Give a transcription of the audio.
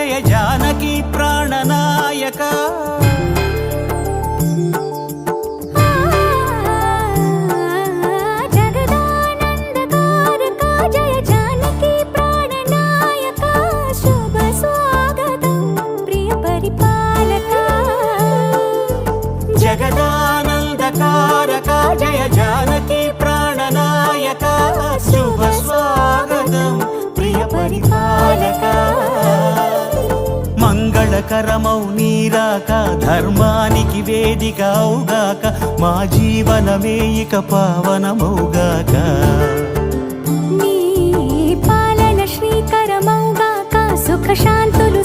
జయ జానకి ప్రాణనాయక జగదానందకారక జయ జానకి ప్రాణనాయక శుభ స్వాగతం ప్రియ పరిపాలక మంగళకరమౌ నీరాక ధర్మానికి వేదిక అవుగాక మా జీవనమే ఇక పావనమౌగాక నీ పాలన శ్రీకరమౌగాక సుఖ శాంతులు